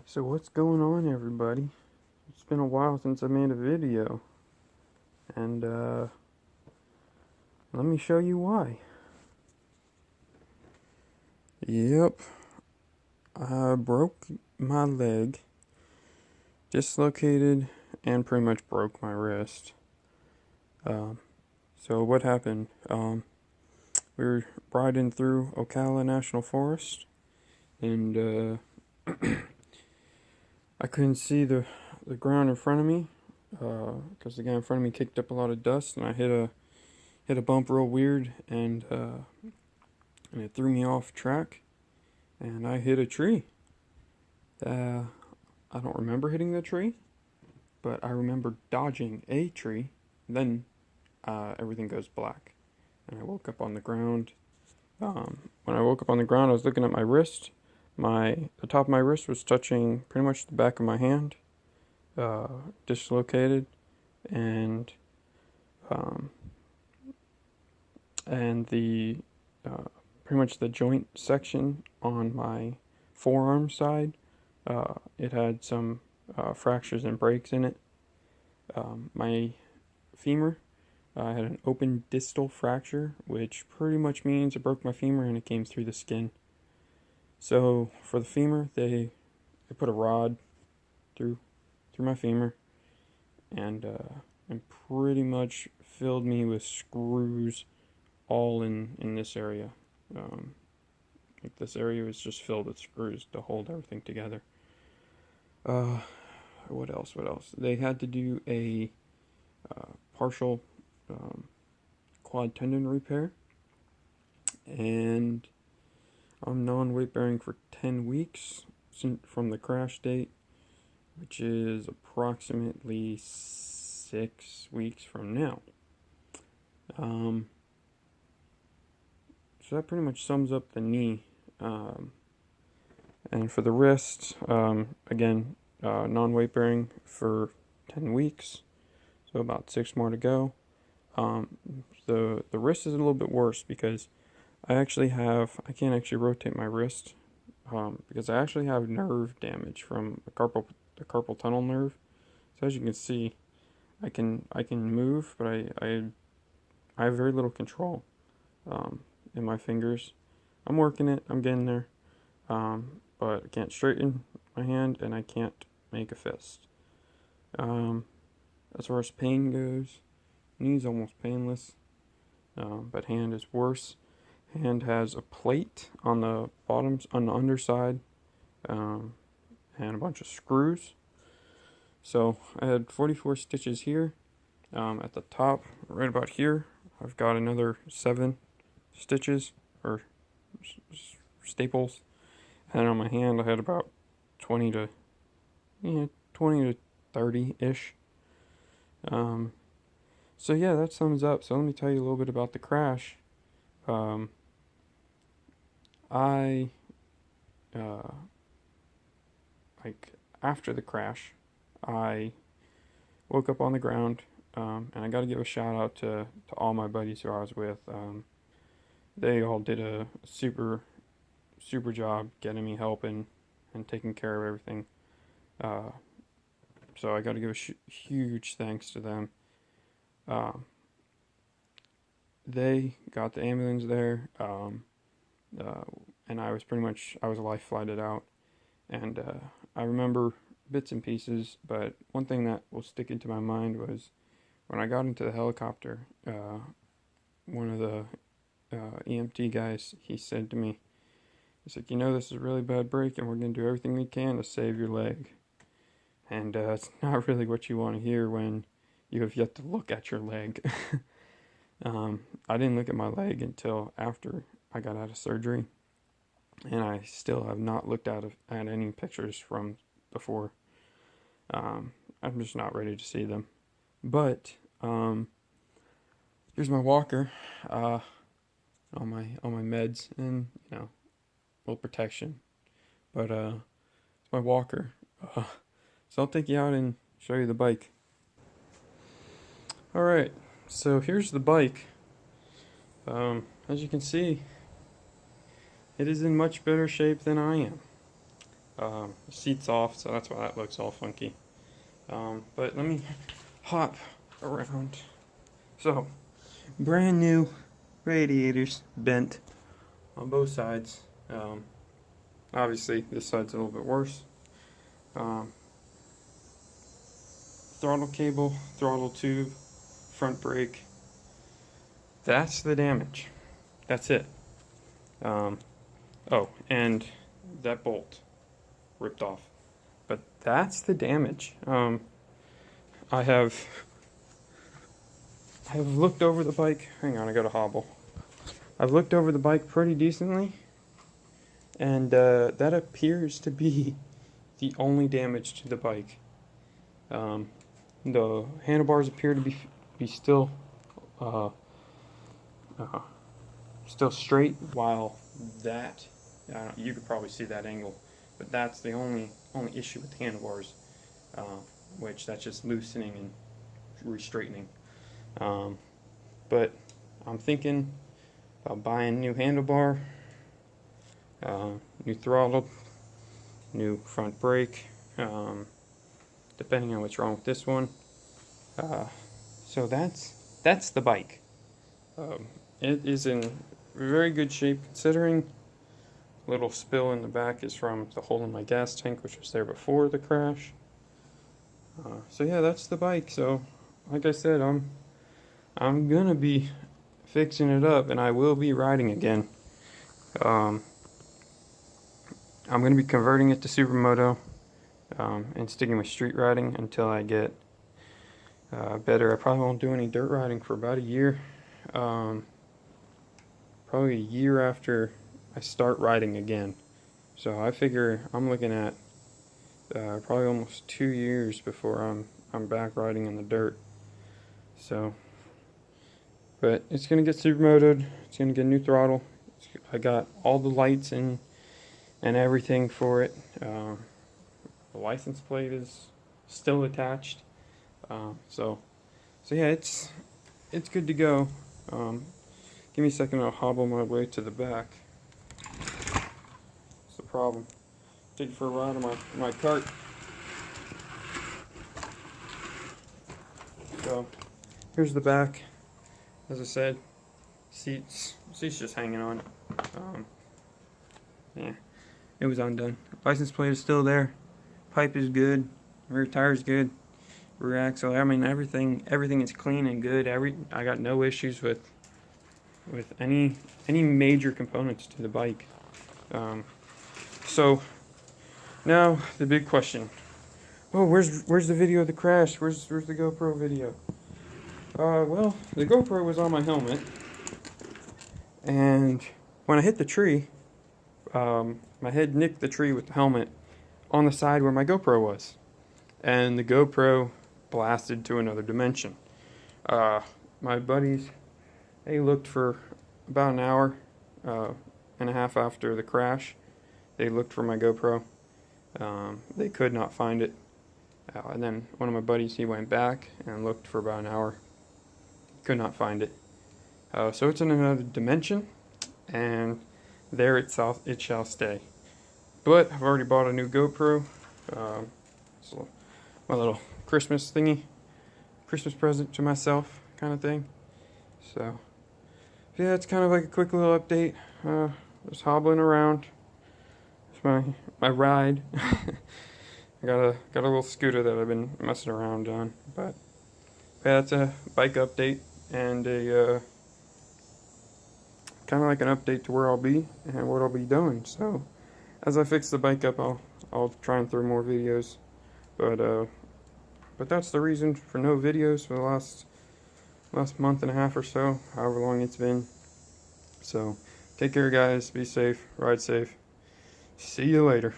So what's going on, everybody? It's been a while since I made a video, and let me show you why. Yep, I broke my leg, dislocated, and pretty much broke my wrist. So what happened? We were riding through Ocala National Forest, and I couldn't see the ground in front of me because the guy in front of me kicked up a lot of dust, and I hit a bump real weird, and it threw me off track, and I hit a tree. I don't remember hitting the tree, but I remember dodging a tree. Then everything goes black, and I woke up on the ground. When I woke up on the ground, I was looking at my wrist. The top of my wrist was touching pretty much the back of my hand, dislocated, and the pretty much the joint section on my forearm side. It had some fractures and breaks in it. My femur had an open distal fracture, which pretty much means I broke my femur and it came through the skin. So for the femur, they put a rod through my femur and pretty much filled me with screws all in this area. Like this area was just filled with screws to hold everything together. What else? They had to do a partial quad tendon repair, and I'm non-weight bearing for 10 weeks from the crash date, which is approximately 6 weeks from now. So that pretty much sums up the knee. And for the wrist, again, non-weight bearing for 10 weeks, so about 6 more to go. The wrist is a little bit worse because I can't actually rotate my wrist because I actually have nerve damage from the carpal tunnel nerve. So as you can see, I can move, but I have very little control in my fingers. I'm working it. I'm getting there. But I can't straighten my hand, and I can't make a fist. As far as pain goes, knee's almost painless, but hand is worse. Hand has a plate on the underside, and a bunch of screws. So I had 44 stitches here. At the top, right about here, I've got another 7 stitches, or staples. And on my hand, I had about 20 to 30-ish. So yeah, that sums up. So let me tell you a little bit about the crash. After the crash, I woke up on the ground, and I got to give a shout out to all my buddies who I was with. They all did a super job getting me help and taking care of everything. So I got to give a huge thanks to them. They got the ambulance there, and I was life flighted out. And I remember bits and pieces, but one thing that will stick into my mind was when I got into the helicopter, one of the EMT guys, he said to me, he's like, this is a really bad break, and we're going to do everything we can to save your leg. And it's not really what you want to hear when you have yet to look at your leg. I didn't look at my leg until after I got out of surgery, and I still have not looked at any pictures from before. I'm just not ready to see them. But here's my walker, all my meds, and little protection. But it's my walker. So I'll take you out and show you the bike. Alright, so here's the bike. As you can see, it is in much better shape than I am. Seat's off, so that's why that looks all funky. But let me hop around. So, brand new radiators, bent on both sides. Obviously, this side's a little bit worse. Throttle cable, throttle tube, front brake. That's the damage. That's it. Oh, and that bolt ripped off. But that's the damage. I have looked over the bike. Hang on, I got a hobble. I've looked over the bike pretty decently, and that appears to be the only damage to the bike. The handlebars appear to be still still straight, while that you could probably see that angle, but that's the only issue with the handlebars, which that's just loosening and re-straightening. But I'm thinking about buying new handlebar, new throttle, new front brake, depending on what's wrong with this one. So that's the bike. It is in very good shape, considering. Little spill in the back is from the hole in my gas tank, which was there before the crash. So yeah, that's the bike. So like I said, I'm gonna be fixing it up, and I will be riding again. I'm gonna be converting it to supermoto, and sticking with street riding until I get better. I probably won't do any dirt riding for about a year. Probably a year after I start riding again. So I figure I'm looking at probably almost 2 years before I'm back riding in the dirt. So, but it's gonna get supermotoed. It's gonna get a new throttle. I got all the lights and everything for it. The license plate is still attached. So yeah, it's good to go. Give me a second. I'll hobble my way to the back. That's the problem. Take it for a ride on my cart. So here's the back. As I said, seats just hanging on. Yeah, it was undone. License plate is still there. Pipe is good. Rear tire is good. Rear axle. I mean, everything is clean and good. I got no issues with any major components to the bike. So now the big question. Oh, where's the video of the crash? Where's the GoPro video? Well, the GoPro was on my helmet, and when I hit the tree, my head nicked the tree with the helmet on the side where my GoPro was, and the GoPro blasted to another dimension. My buddies, they looked for about an hour and a half after the crash. They looked for my GoPro. They could not find it. And then one of my buddies, he went back and looked for about an hour. Could not find it. So it's in another dimension, and there it shall stay. But I've already bought a new GoPro. So my little Christmas thingy, Christmas present to myself kind of thing. So yeah, it's kind of like a quick little update. Just hobbling around. It's my ride. I got a little scooter that I've been messing around on, but yeah, it's a bike update and a kind of like an update to where I'll be and what I'll be doing. So as I fix the bike up, I'll try and throw more videos, but that's the reason for no videos for the last month and a half or so, however long it's been. So take care, guys. Be safe. Ride safe. See you later.